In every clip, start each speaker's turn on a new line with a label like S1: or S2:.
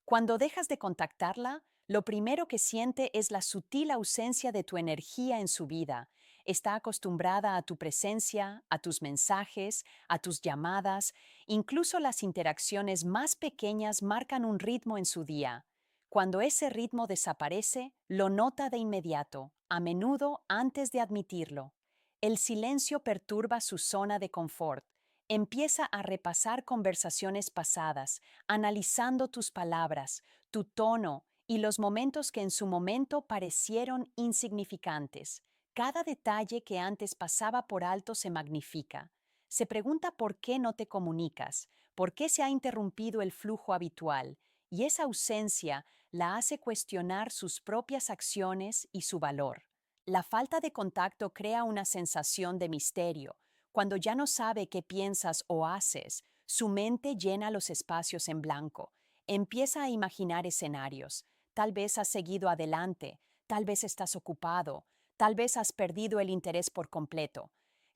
S1: Cuando dejas de contactarla, lo primero que siente es la sutil ausencia de tu energía en su vida. Está acostumbrada a tu presencia, a tus mensajes, a tus llamadas, incluso las interacciones más pequeñas marcan un ritmo en su día. Cuando ese ritmo desaparece, lo nota de inmediato, a menudo antes de admitirlo. El silencio perturba su zona de confort. Empieza a repasar conversaciones pasadas, analizando tus palabras, tu tono y los momentos que en su momento parecieron insignificantes. Cada detalle que antes pasaba por alto se magnifica. Se pregunta por qué no te comunicas, por qué se ha interrumpido el flujo habitual, y esa ausencia la hace cuestionar sus propias acciones y su valor. La falta de contacto crea una sensación de misterio. Cuando ya no sabe qué piensas o haces, su mente llena los espacios en blanco. Empieza a imaginar escenarios. Tal vez has seguido adelante, tal vez estás ocupado, tal vez has perdido el interés por completo.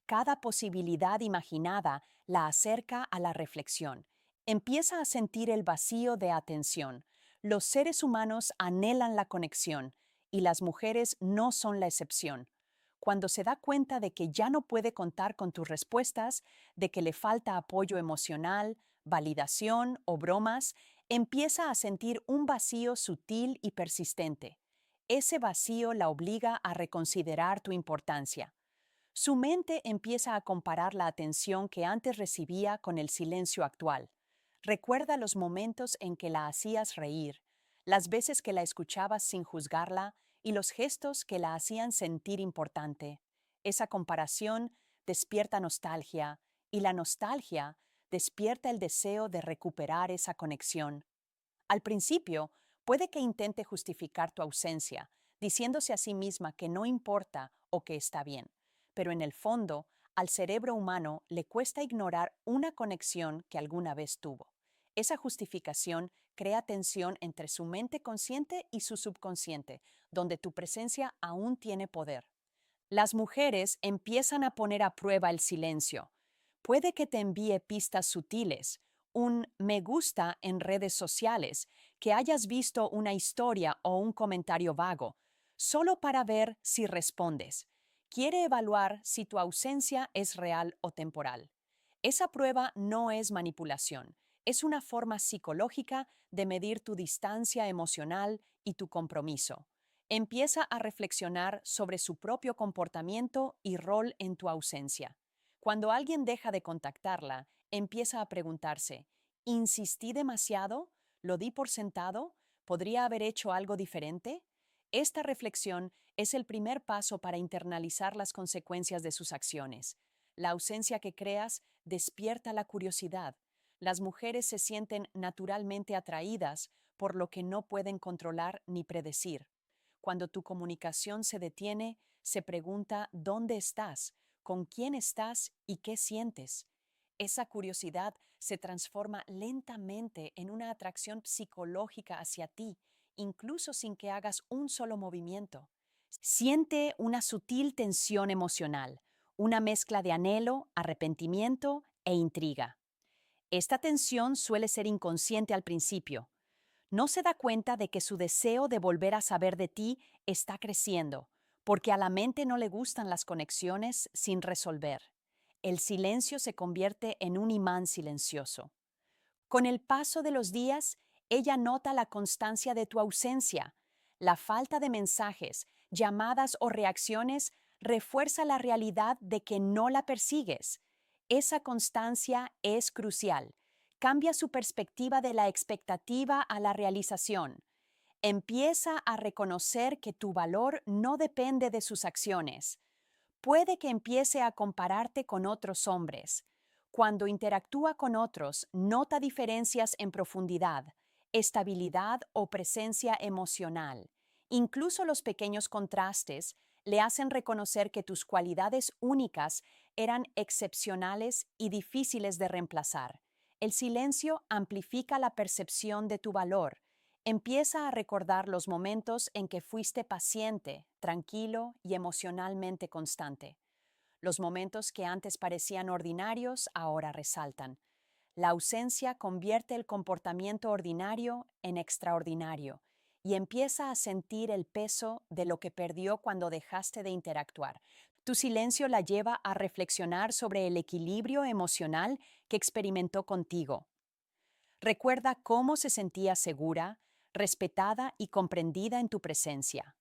S1: Cada posibilidad imaginada la acerca a la reflexión. Empieza a sentir el vacío de atención. Los seres humanos anhelan la conexión y las mujeres no son la excepción. Cuando se da cuenta de que ya no puede contar con tus respuestas, de que le falta apoyo emocional, validación o bromas, empieza a sentir un vacío sutil y persistente. Ese vacío la obliga a reconsiderar tu importancia. Su mente empieza a comparar la atención que antes recibía con el silencio actual. Recuerda los momentos en que la hacías reír, las veces que la escuchabas sin juzgarla y los gestos que la hacían sentir importante. Esa comparación despierta nostalgia y la nostalgia despierta el deseo de recuperar esa conexión. Al principio, puede que intente justificar tu ausencia, diciéndose a sí misma que no importa o que está bien, pero en el fondo, al cerebro humano le cuesta ignorar una conexión que alguna vez tuvo. Esa justificación crea tensión entre su mente consciente y su subconsciente, donde tu presencia aún tiene poder. Las mujeres empiezan a poner a prueba el silencio. Puede que te envíe pistas sutiles, un me gusta en redes sociales, que hayas visto una historia o un comentario vago, solo para ver si respondes. Quiere evaluar si tu ausencia es real o temporal. Esa prueba no es manipulación, es una forma psicológica de medir tu distancia emocional y tu compromiso. Empieza a reflexionar sobre su propio comportamiento y rol en tu ausencia. Cuando alguien deja de contactarla, empieza a preguntarse, ¿insistí demasiado? ¿Lo di por sentado? ¿Podría haber hecho algo diferente? Esta reflexión es el primer paso para internalizar las consecuencias de sus acciones. La ausencia que creas despierta la curiosidad. Las mujeres se sienten naturalmente atraídas por lo que no pueden controlar ni predecir. Cuando tu comunicación se detiene, se pregunta dónde estás, con quién estás y qué sientes. Esa curiosidad se transforma lentamente en una atracción psicológica hacia ti, incluso sin que hagas un solo movimiento. Siente una sutil tensión emocional, una mezcla de anhelo, arrepentimiento e intriga. Esta tensión suele ser inconsciente al principio. No se da cuenta de que su deseo de volver a saber de ti está creciendo, porque a la mente no le gustan las conexiones sin resolver. El silencio se convierte en un imán silencioso. Con el paso de los días, ella nota la constancia de tu ausencia. La falta de mensajes, llamadas o reacciones refuerza la realidad de que no la persigues. Esa constancia es crucial. Cambia su perspectiva de la expectativa a la realización. Empieza a reconocer que tu valor no depende de sus acciones. Puede que empiece a compararte con otros hombres. Cuando interactúa con otros, nota diferencias en profundidad, estabilidad o presencia emocional. Incluso los pequeños contrastes le hacen reconocer que tus cualidades únicas eran excepcionales y difíciles de reemplazar. El silencio amplifica la percepción de tu valor. Empieza a recordar los momentos en que fuiste paciente, tranquilo y emocionalmente constante. Los momentos que antes parecían ordinarios ahora resaltan. La ausencia convierte el comportamiento ordinario en extraordinario y empieza a sentir el peso de lo que perdió cuando dejaste de interactuar. Tu silencio la lleva a reflexionar sobre el equilibrio emocional que experimentó contigo. Recuerda cómo se sentía segura, respetada y comprendida en tu presencia.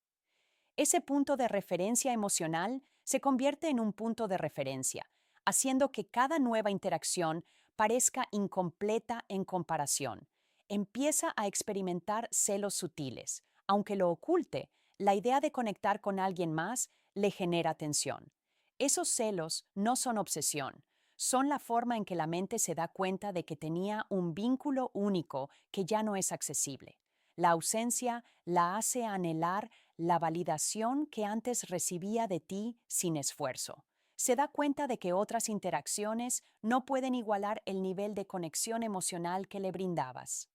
S1: Ese punto de referencia emocional se convierte en un punto de referencia, haciendo que cada nueva interacción parezca incompleta en comparación. Empieza a experimentar celos sutiles. Aunque lo oculte, la idea de conectar con alguien más le genera tensión. Esos celos no son obsesión, son la forma en que la mente se da cuenta de que tenía un vínculo único que ya no es accesible. La ausencia la hace anhelar la validación que antes recibía de ti sin esfuerzo. Se da cuenta de que otras interacciones no pueden igualar el nivel de conexión emocional que le brindabas.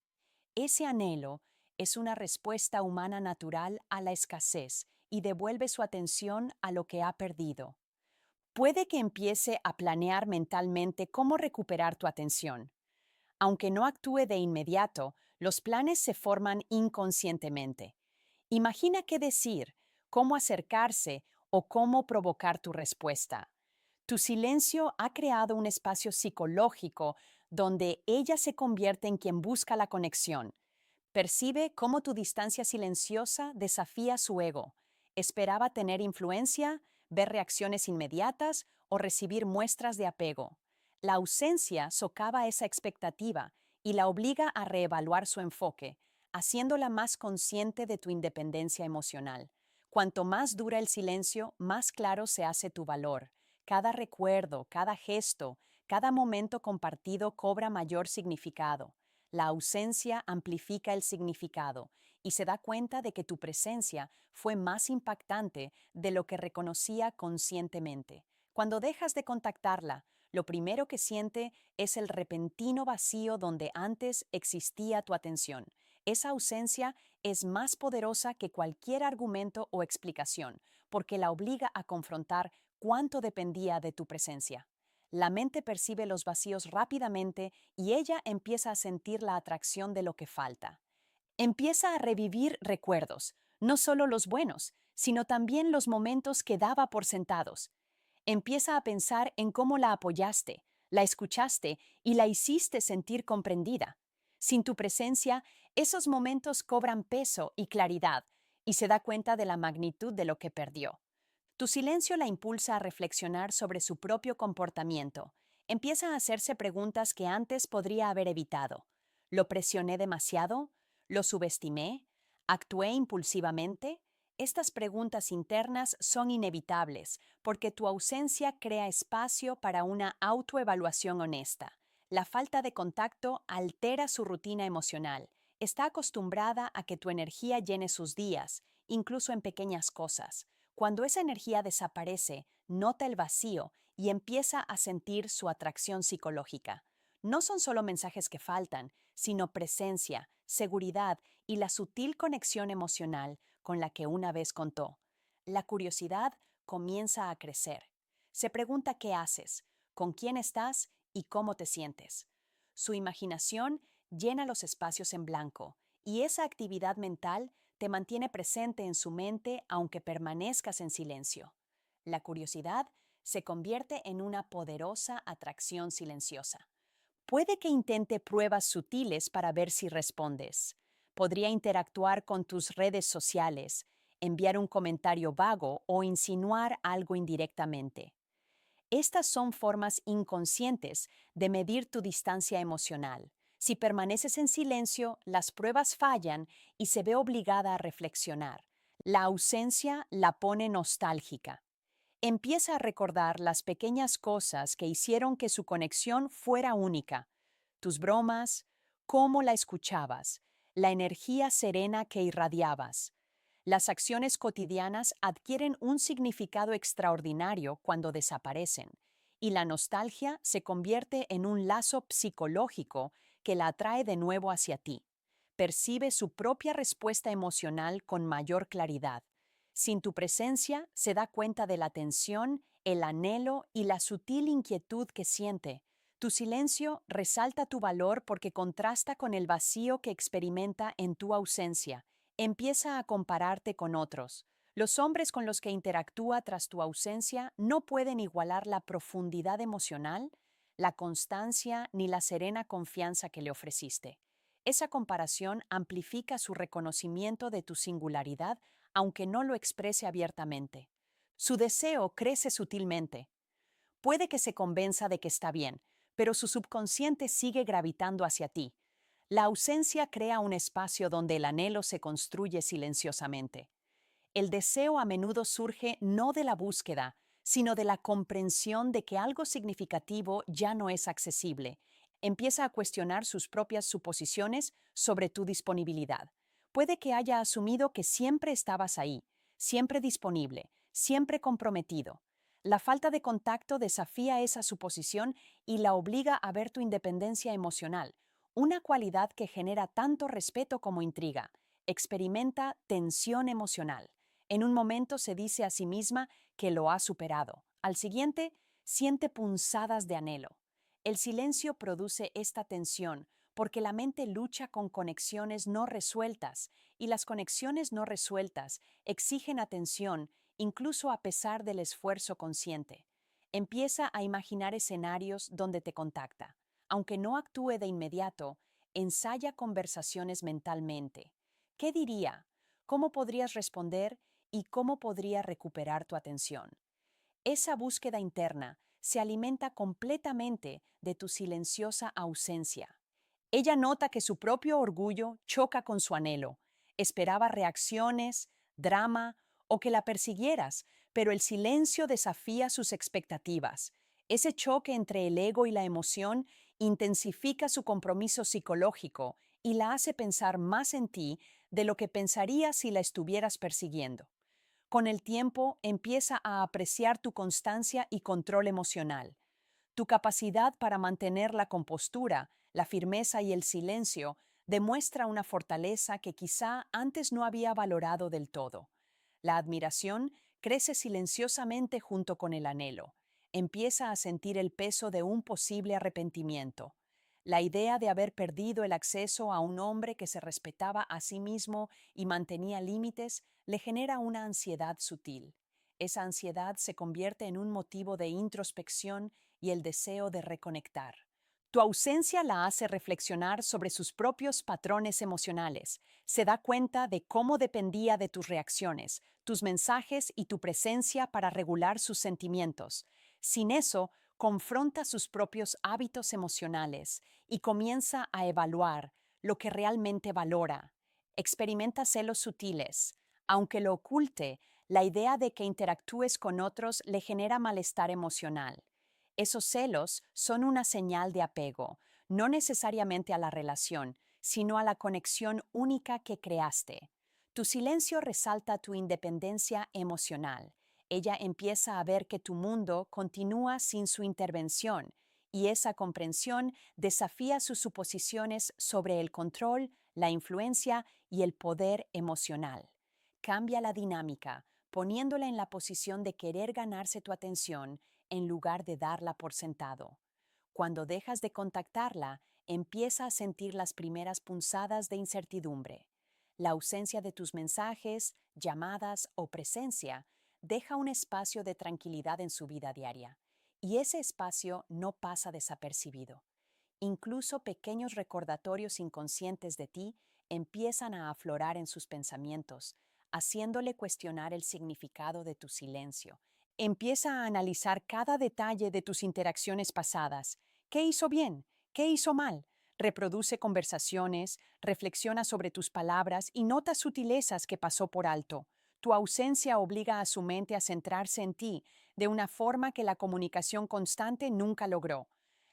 S1: Ese anhelo es una respuesta humana natural a la escasez y devuelve su atención a lo que ha perdido. Puede que empiece a planear mentalmente cómo recuperar tu atención. Aunque no actúe de inmediato, los planes se forman inconscientemente. Imagina qué decir, cómo acercarse o cómo provocar tu respuesta. Tu silencio ha creado un espacio psicológico donde ella se convierte en quien busca la conexión. Percibe cómo tu distancia silenciosa desafía su ego. Esperaba tener influencia, ver reacciones inmediatas o recibir muestras de apego. La ausencia socava esa expectativa y la obliga a reevaluar su enfoque, haciéndola más consciente de tu independencia emocional. Cuanto más dura el silencio, más claro se hace tu valor. Cada recuerdo, cada gesto, cada momento compartido cobra mayor significado. La ausencia amplifica el significado y se da cuenta de que tu presencia fue más impactante de lo que reconocía conscientemente. Cuando dejas de contactarla, lo primero que siente es el repentino vacío donde antes existía tu atención. Esa ausencia es más poderosa que cualquier argumento o explicación, porque la obliga a confrontar cuánto dependía de tu presencia. La mente percibe los vacíos rápidamente y ella empieza a sentir la atracción de lo que falta. Empieza a revivir recuerdos, no solo los buenos, sino también los momentos que daba por sentados. Empieza a pensar en cómo la apoyaste, la escuchaste y la hiciste sentir comprendida. Sin tu presencia, esos momentos cobran peso y claridad, y se da cuenta de la magnitud de lo que perdió. Tu silencio la impulsa a reflexionar sobre su propio comportamiento. Empieza a hacerse preguntas que antes podría haber evitado. ¿Lo presioné demasiado? ¿Lo subestimé? ¿Actué impulsivamente? Estas preguntas internas son inevitables porque tu ausencia crea espacio para una autoevaluación honesta. La falta de contacto altera su rutina emocional. Está acostumbrada a que tu energía llene sus días, incluso en pequeñas cosas. Cuando esa energía desaparece, nota el vacío y empieza a sentir su atracción psicológica. No son solo mensajes que faltan, sino presencia, seguridad y la sutil conexión emocional con la que una vez contó. La curiosidad comienza a crecer. Se pregunta qué haces, con quién estás y cómo te sientes. Su imaginación llena los espacios en blanco y esa actividad mental te mantiene presente en su mente aunque permanezcas en silencio. La curiosidad se convierte en una poderosa atracción silenciosa. Puede que intente pruebas sutiles para ver si respondes. Podría interactuar con tus redes sociales, enviar un comentario vago o insinuar algo indirectamente. Estas son formas inconscientes de medir tu distancia emocional. Si permaneces en silencio, las pruebas fallan y se ve obligada a reflexionar. La ausencia la pone nostálgica. Empieza a recordar las pequeñas cosas que hicieron que su conexión fuera única. Tus bromas, cómo la escuchabas, la energía serena que irradiabas. Las acciones cotidianas adquieren un significado extraordinario cuando desaparecen, y la nostalgia se convierte en un lazo psicológico que la atrae de nuevo hacia ti. Percibe su propia respuesta emocional con mayor claridad. Sin tu presencia, se da cuenta de la tensión, el anhelo y la sutil inquietud que siente. Tu silencio resalta tu valor porque contrasta con el vacío que experimenta en tu ausencia. Empieza a compararte con otros. Los hombres con los que interactúa tras tu ausencia no pueden igualar la profundidad emocional, la constancia ni la serena confianza que le ofreciste. Esa comparación amplifica su reconocimiento de tu singularidad, aunque no lo exprese abiertamente. Su deseo crece sutilmente. Puede que se convenza de que está bien, pero su subconsciente sigue gravitando hacia ti. La ausencia crea un espacio donde el anhelo se construye silenciosamente. El deseo a menudo surge no de la búsqueda, sino de la comprensión de que algo significativo ya no es accesible. Empieza a cuestionar sus propias suposiciones sobre tu disponibilidad. Puede que haya asumido que siempre estabas ahí, siempre disponible, siempre comprometido. La falta de contacto desafía esa suposición y la obliga a ver tu independencia emocional, una cualidad que genera tanto respeto como intriga. Experimenta tensión emocional. En un momento se dice a sí misma que lo ha superado. Al siguiente, siente punzadas de anhelo. El silencio produce esta tensión porque la mente lucha con conexiones no resueltas y las conexiones no resueltas exigen atención incluso a pesar del esfuerzo consciente. Empieza a imaginar escenarios donde te contacta. Aunque no actúe de inmediato, ensaya conversaciones mentalmente. ¿Qué diría? ¿Cómo podrías responder? ¿Y cómo podría recuperar tu atención? Esa búsqueda interna se alimenta completamente de tu silenciosa ausencia. Ella nota que su propio orgullo choca con su anhelo. Esperaba reacciones, drama o que la persiguieras, pero el silencio desafía sus expectativas. Ese choque entre el ego y la emoción intensifica su compromiso psicológico y la hace pensar más en ti de lo que pensaría si la estuvieras persiguiendo. Con el tiempo empieza a apreciar tu constancia y control emocional. Tu capacidad para mantener la compostura, la firmeza y el silencio demuestra una fortaleza que quizá antes no había valorado del todo. La admiración crece silenciosamente junto con el anhelo. Empieza a sentir el peso de un posible arrepentimiento. La idea de haber perdido el acceso a un hombre que se respetaba a sí mismo y mantenía límites le genera una ansiedad sutil. Esa ansiedad se convierte en un motivo de introspección y el deseo de reconectar. Tu ausencia la hace reflexionar sobre sus propios patrones emocionales. Se da cuenta de cómo dependía de tus reacciones, tus mensajes y tu presencia para regular sus sentimientos. Sin eso, confronta sus propios hábitos emocionales y comienza a evaluar lo que realmente valora. Experimenta celos sutiles. Aunque lo oculte, la idea de que interactúes con otros le genera malestar emocional. Esos celos son una señal de apego, no necesariamente a la relación, sino a la conexión única que creaste. Tu silencio resalta tu independencia emocional. Ella empieza a ver que tu mundo continúa sin su intervención, y esa comprensión desafía sus suposiciones sobre el control, la influencia y el poder emocional. Cambia la dinámica, poniéndola en la posición de querer ganarse tu atención en lugar de darla por sentado. Cuando dejas de contactarla, empieza a sentir las primeras punzadas de incertidumbre. La ausencia de tus mensajes, llamadas o presencia deja un espacio de tranquilidad en su vida diaria, y ese espacio no pasa desapercibido. Incluso pequeños recordatorios inconscientes de ti empiezan a aflorar en sus pensamientos, haciéndole cuestionar el significado de tu silencio. Empieza a analizar cada detalle de tus interacciones pasadas. ¿Qué hizo bien? ¿Qué hizo mal? Reproduce conversaciones, reflexiona sobre tus palabras y nota sutilezas que pasó por alto. Tu ausencia obliga a su mente a centrarse en ti de una forma que la comunicación constante nunca logró.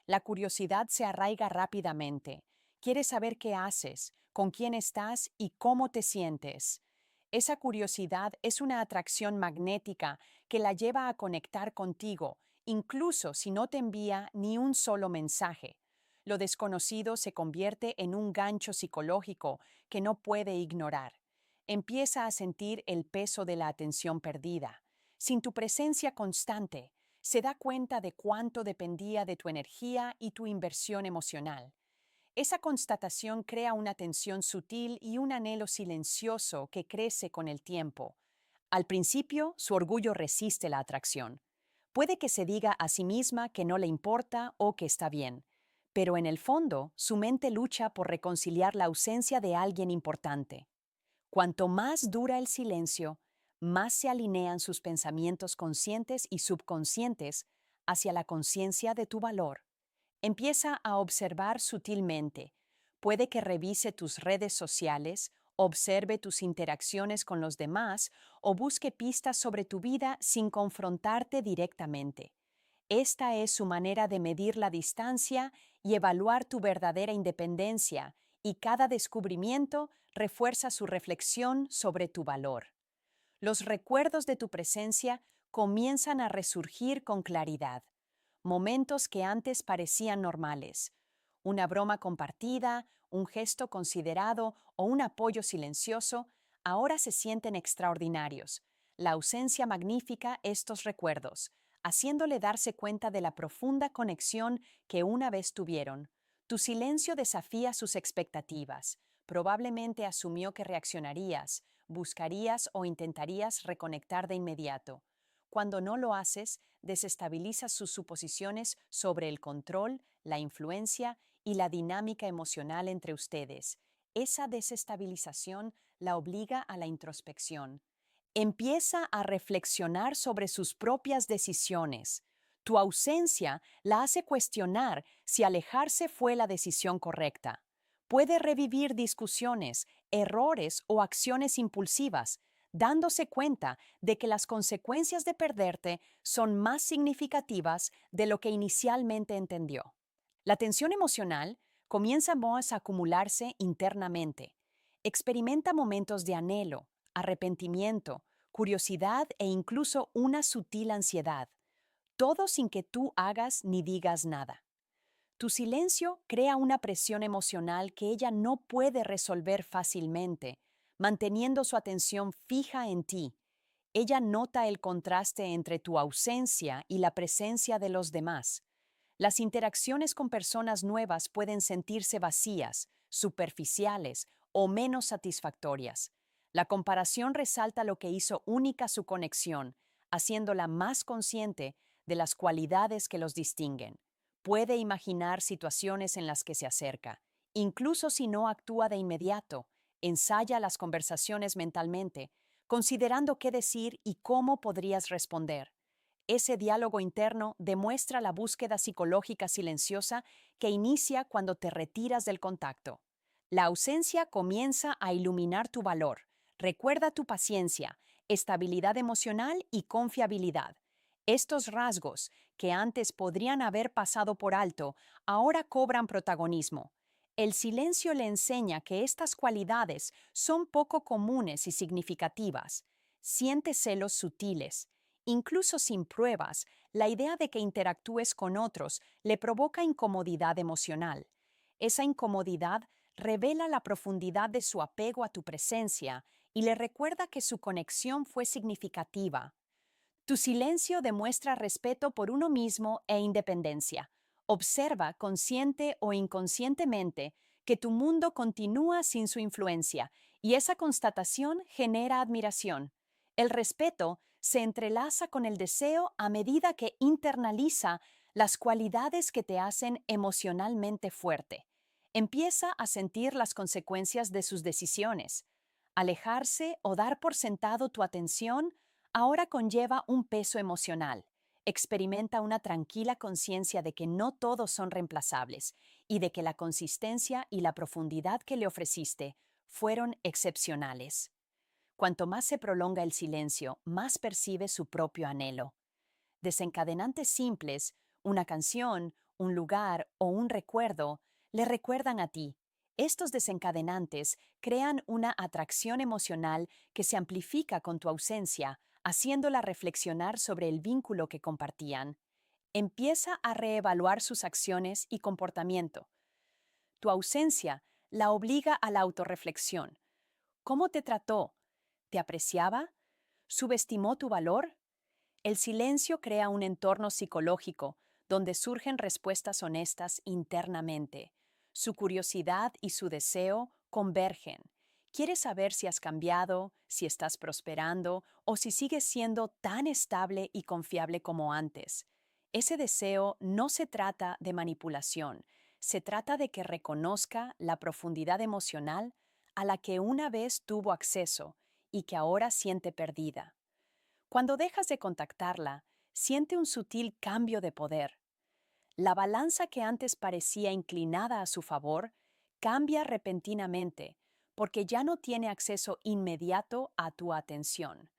S1: La curiosidad se arraiga rápidamente. Quieres saber qué haces, con quién estás y cómo te sientes. Esa curiosidad es una atracción magnética que la lleva a conectar contigo, incluso si no te envía ni un solo mensaje. Lo desconocido se convierte en un gancho psicológico que no puede ignorar. Empieza a sentir el peso de la atención perdida. Sin tu presencia constante, se da cuenta de cuánto dependía de tu energía y tu inversión emocional. Esa constatación crea una tensión sutil y un anhelo silencioso que crece con el tiempo. Al principio, su orgullo resiste la atracción. Puede que se diga a sí misma que no le importa o que está bien, pero en el fondo, su mente lucha por reconciliar la ausencia de alguien importante. Cuanto más dura el silencio, más se alinean sus pensamientos conscientes y subconscientes hacia la conciencia de tu valor. Empieza a observar sutilmente. Puede que revise tus redes sociales, observe tus interacciones con los demás o busque pistas sobre tu vida sin confrontarte directamente. Esta es su manera de medir la distancia y evaluar tu verdadera independencia, y cada descubrimiento refuerza su reflexión sobre tu valor. Los recuerdos de tu presencia comienzan a resurgir con claridad. Momentos que antes parecían normales. Una broma compartida, un gesto considerado o un apoyo silencioso ahora se sienten extraordinarios. La ausencia magnifica estos recuerdos, haciéndole darse cuenta de la profunda conexión que una vez tuvieron. Tu silencio desafía sus expectativas. Probablemente asumió que reaccionarías, buscarías o intentarías reconectar de inmediato. Cuando no lo haces, desestabilizas sus suposiciones sobre el control, la influencia y la dinámica emocional entre ustedes. Esa desestabilización la obliga a la introspección. Empieza a reflexionar sobre sus propias decisiones. Tu ausencia la hace cuestionar si alejarse fue la decisión correcta. Puede revivir discusiones, errores o acciones impulsivas, dándose cuenta de que las consecuencias de perderte son más significativas de lo que inicialmente entendió. La tensión emocional comienza a acumularse internamente. Experimenta momentos de anhelo, arrepentimiento, curiosidad e incluso una sutil ansiedad, todo sin que tú hagas ni digas nada. Tu silencio crea una presión emocional que ella no puede resolver fácilmente, manteniendo su atención fija en ti. Ella nota el contraste entre tu ausencia y la presencia de los demás. Las interacciones con personas nuevas pueden sentirse vacías, superficiales o menos satisfactorias. La comparación resalta lo que hizo única su conexión, haciéndola más consciente de las cualidades que los distinguen. Puede imaginar situaciones en las que se acerca. Incluso si no actúa de inmediato, ensaya las conversaciones mentalmente, considerando qué decir y cómo podrías responder. Ese diálogo interno demuestra la búsqueda psicológica silenciosa que inicia cuando te retiras del contacto. La ausencia comienza a iluminar tu valor. Recuerda tu paciencia, estabilidad emocional y confiabilidad. Estos rasgos, que antes podrían haber pasado por alto, ahora cobran protagonismo. El silencio le enseña que estas cualidades son poco comunes y significativas. Siente celos sutiles. Incluso sin pruebas, la idea de que interactúes con otros le provoca incomodidad emocional. Esa incomodidad revela la profundidad de su apego a tu presencia y le recuerda que su conexión fue significativa. Tu silencio demuestra respeto por uno mismo e independencia. Observa, consciente o inconscientemente, que tu mundo continúa sin su influencia, y esa constatación genera admiración. El respeto se entrelaza con el deseo a medida que internaliza las cualidades que te hacen emocionalmente fuerte. Empieza a sentir las consecuencias de sus decisiones. Alejarse o dar por sentado tu atención ahora conlleva un peso emocional. Experimenta una tranquila conciencia de que no todos son reemplazables y de que la consistencia y la profundidad que le ofreciste fueron excepcionales. Cuanto más se prolonga el silencio, más percibe su propio anhelo. Desencadenantes simples, una canción, un lugar o un recuerdo, le recuerdan a ti. Estos desencadenantes crean una atracción emocional que se amplifica con tu ausencia, haciéndola reflexionar sobre el vínculo que compartían. Empieza a reevaluar sus acciones y comportamiento. Tu ausencia la obliga a la autorreflexión. ¿Cómo te trató? ¿Te apreciaba? ¿Subestimó tu valor? El silencio crea un entorno psicológico donde surgen respuestas honestas internamente. Su curiosidad y su deseo convergen. Quieres saber si has cambiado, si estás prosperando o si sigues siendo tan estable y confiable como antes. Ese deseo no se trata de manipulación, se trata de que reconozca la profundidad emocional a la que una vez tuvo acceso y que ahora siente perdida. Cuando dejas de contactarla, siente un sutil cambio de poder. La balanza que antes parecía inclinada a su favor cambia repentinamente porque ya no tiene acceso inmediato a tu atención.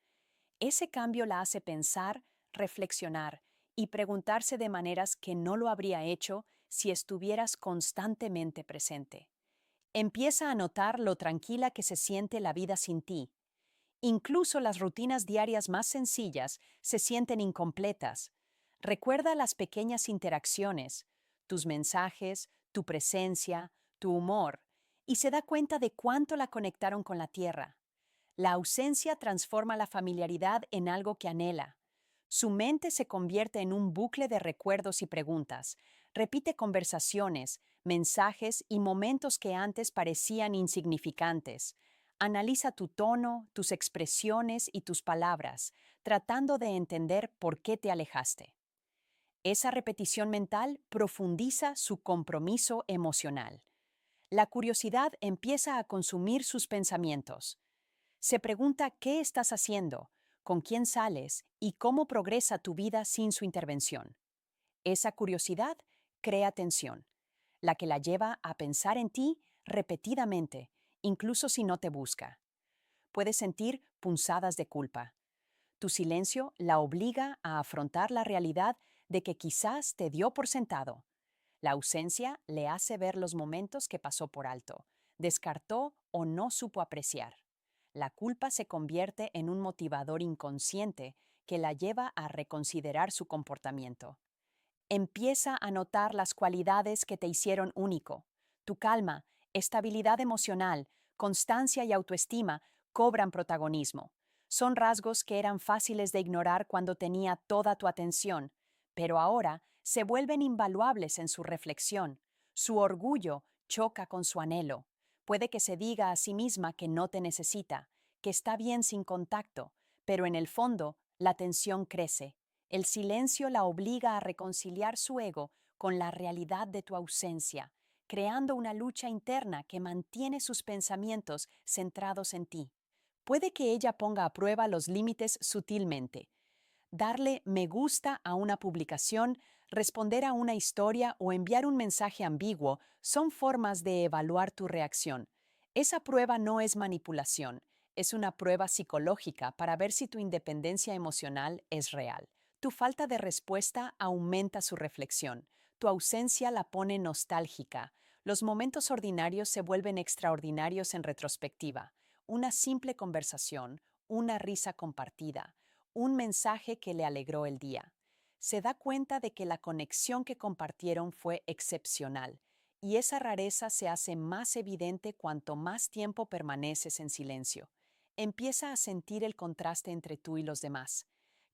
S1: Ese cambio la hace pensar, reflexionar y preguntarse de maneras que no lo habría hecho si estuvieras constantemente presente. Empieza a notar lo tranquila que se siente la vida sin ti. Incluso las rutinas diarias más sencillas se sienten incompletas. Recuerda las pequeñas interacciones, tus mensajes, tu presencia, tu humor, y se da cuenta de cuánto la conectaron con la tierra. La ausencia transforma la familiaridad en algo que anhela. Su mente se convierte en un bucle de recuerdos y preguntas. Repite conversaciones, mensajes y momentos que antes parecían insignificantes. Analiza tu tono, tus expresiones y tus palabras, tratando de entender por qué te alejaste. Esa repetición mental profundiza su compromiso emocional. La curiosidad empieza a consumir sus pensamientos. Se pregunta qué estás haciendo, con quién sales y cómo progresa tu vida sin su intervención. Esa curiosidad crea tensión, la que la lleva a pensar en ti repetidamente, incluso si no te busca. Puedes sentir punzadas de culpa. Tu silencio la obliga a afrontar la realidad de que quizás te dio por sentado. La ausencia le hace ver los momentos que pasó por alto, descartó o no supo apreciar. La culpa se convierte en un motivador inconsciente que la lleva a reconsiderar su comportamiento. Empieza a notar las cualidades que te hicieron único. Tu calma, estabilidad emocional, constancia y autoestima cobran protagonismo. Son rasgos que eran fáciles de ignorar cuando tenía toda tu atención, pero ahora se vuelven invaluables en su reflexión. Su orgullo choca con su anhelo. Puede que se diga a sí misma que no te necesita, que está bien sin contacto, pero en el fondo la tensión crece. El silencio la obliga a reconciliar su ego con la realidad de tu ausencia, creando una lucha interna que mantiene sus pensamientos centrados en ti. Puede que ella ponga a prueba los límites sutilmente. Darle me gusta a una publicación, responder a una historia o enviar un mensaje ambiguo son formas de evaluar tu reacción. Esa prueba no es manipulación, es una prueba psicológica para ver si tu independencia emocional es real. Tu falta de respuesta aumenta su reflexión. Tu ausencia la pone nostálgica. Los momentos ordinarios se vuelven extraordinarios en retrospectiva. Una simple conversación, una risa compartida, un mensaje que le alegró el día. Se da cuenta de que la conexión que compartieron fue excepcional, y esa rareza se hace más evidente cuanto más tiempo permaneces en silencio. Empieza a sentir el contraste entre tú y los demás.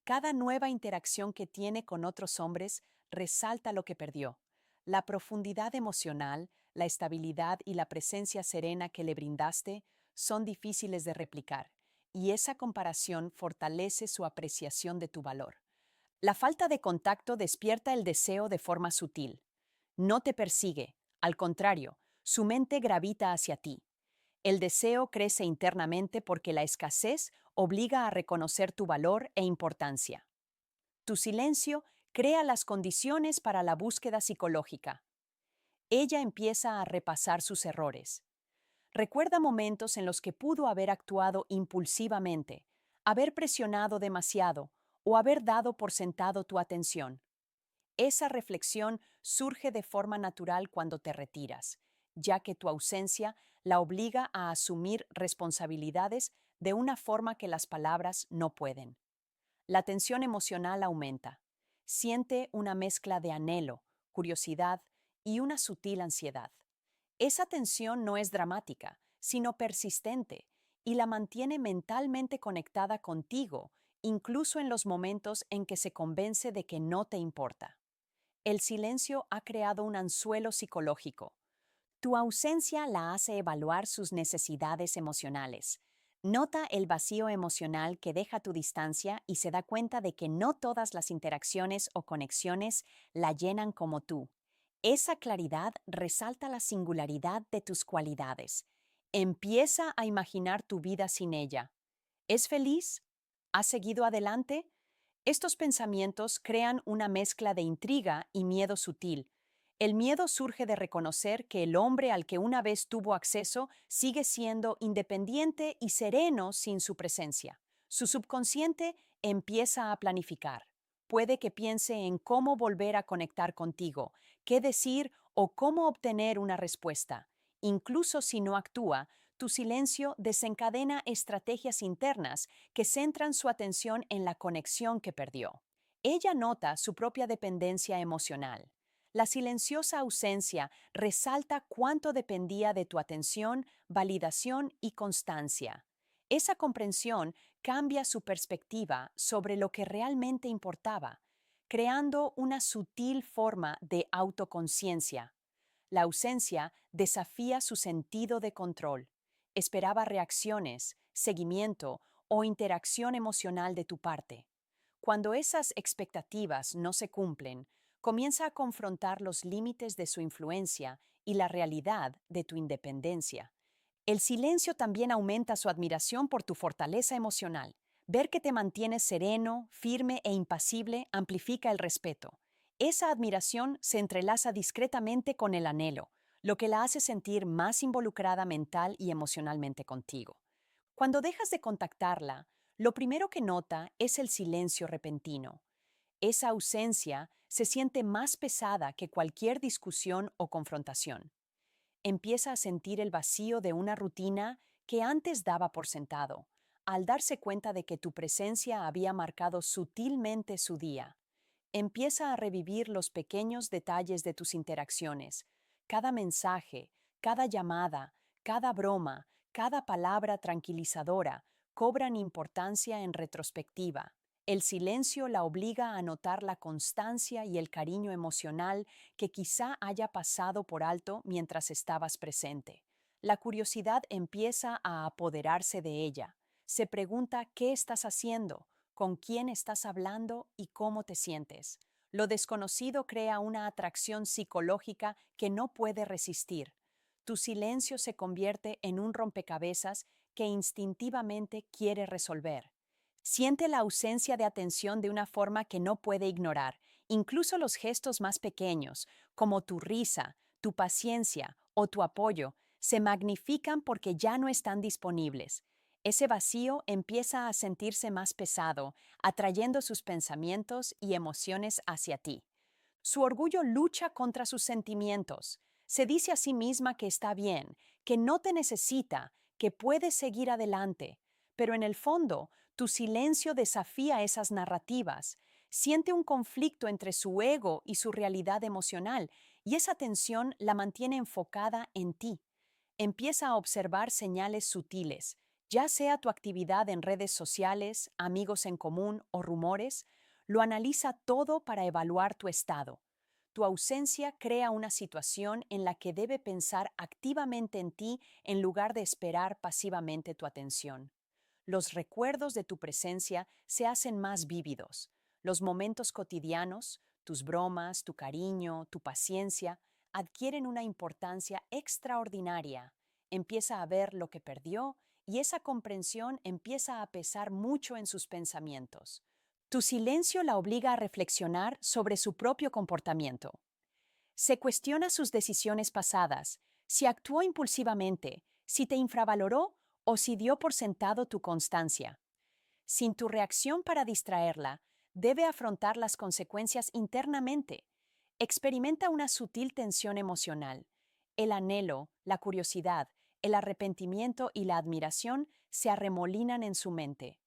S1: Cada nueva interacción que tiene con otros hombres resalta lo que perdió. La profundidad emocional, la estabilidad y la presencia serena que le brindaste son difíciles de replicar, y esa comparación fortalece su apreciación de tu valor. La falta de contacto despierta el deseo de forma sutil. No te persigue, al contrario, su mente gravita hacia ti. El deseo crece internamente porque la escasez obliga a reconocer tu valor e importancia. Tu silencio crea las condiciones para la búsqueda psicológica. Ella empieza a repasar sus errores. Recuerda momentos en los que pudo haber actuado impulsivamente, haber presionado demasiado o haber dado por sentado tu atención. Esa reflexión surge de forma natural cuando te retiras, ya que tu ausencia la obliga a asumir responsabilidades de una forma que las palabras no pueden. La tensión emocional aumenta. Siente una mezcla de anhelo, curiosidad y una sutil ansiedad. Esa tensión no es dramática, sino persistente, y la mantiene mentalmente conectada contigo incluso en los momentos en que se convence de que no te importa. El silencio ha creado un anzuelo psicológico. Tu ausencia la hace evaluar sus necesidades emocionales. Nota el vacío emocional que deja tu distancia y se da cuenta de que no todas las interacciones o conexiones la llenan como tú. Esa claridad resalta la singularidad de tus cualidades. Empieza a imaginar tu vida sin ella. ¿Es feliz? ¿Has seguido adelante? Estos pensamientos crean una mezcla de intriga y miedo sutil. El miedo surge de reconocer que el hombre al que una vez tuvo acceso sigue siendo independiente y sereno sin su presencia. Su subconsciente empieza a planificar. Puede que piense en cómo volver a conectar contigo, qué decir o cómo obtener una respuesta. Incluso si no actúa, tu silencio desencadena estrategias internas que centran su atención en la conexión que perdió. Ella nota su propia dependencia emocional. La silenciosa ausencia resalta cuánto dependía de tu atención, validación y constancia. Esa comprensión cambia su perspectiva sobre lo que realmente importaba, creando una sutil forma de autoconciencia. La ausencia desafía su sentido de control. Esperaba reacciones, seguimiento o interacción emocional de tu parte. Cuando esas expectativas no se cumplen, comienza a confrontar los límites de su influencia y la realidad de tu independencia. El silencio también aumenta su admiración por tu fortaleza emocional. Ver que te mantienes sereno, firme e impasible amplifica el respeto. Esa admiración se entrelaza discretamente con el anhelo, lo que la hace sentir más involucrada mental y emocionalmente contigo. Cuando dejas de contactarla, lo primero que nota es el silencio repentino. Esa ausencia se siente más pesada que cualquier discusión o confrontación. Empieza a sentir el vacío de una rutina que antes daba por sentado, al darse cuenta de que tu presencia había marcado sutilmente su día. Empieza a revivir los pequeños detalles de tus interacciones, cada mensaje, cada llamada, cada broma, cada palabra tranquilizadora cobran importancia en retrospectiva. El silencio la obliga a notar la constancia y el cariño emocional que quizá haya pasado por alto mientras estabas presente. La curiosidad empieza a apoderarse de ella. Se pregunta qué estás haciendo, con quién estás hablando y cómo te sientes. Lo desconocido crea una atracción psicológica que no puede resistir. Tu silencio se convierte en un rompecabezas que instintivamente quiere resolver. Siente la ausencia de atención de una forma que no puede ignorar. Incluso los gestos más pequeños, como tu risa, tu paciencia o tu apoyo, se magnifican porque ya no están disponibles. Ese vacío empieza a sentirse más pesado, atrayendo sus pensamientos y emociones hacia ti. Su orgullo lucha contra sus sentimientos. Se dice a sí misma que está bien, que no te necesita, que puedes seguir adelante. Pero en el fondo, tu silencio desafía esas narrativas. Siente un conflicto entre su ego y su realidad emocional, y esa tensión la mantiene enfocada en ti. Empieza a observar señales sutiles, ya sea tu actividad en redes sociales, amigos en común o rumores, lo analiza todo para evaluar tu estado. Tu ausencia crea una situación en la que debe pensar activamente en ti en lugar de esperar pasivamente tu atención. Los recuerdos de tu presencia se hacen más vívidos. Los momentos cotidianos, tus bromas, tu cariño, tu paciencia, adquieren una importancia extraordinaria. Empieza a ver lo que perdió y esa comprensión empieza a pesar mucho en sus pensamientos. Tu silencio la obliga a reflexionar sobre su propio comportamiento. Se cuestiona sus decisiones pasadas, si actuó impulsivamente, si te infravaloró o si dio por sentado tu constancia. Sin tu reacción para distraerla, debe afrontar las consecuencias internamente. Experimenta una sutil tensión emocional. El anhelo, la curiosidad, el arrepentimiento y la admiración se arremolinan en su mente.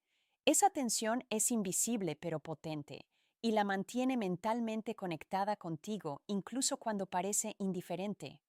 S1: Esa tensión es invisible pero potente y la mantiene mentalmente conectada contigo incluso cuando parece indiferente.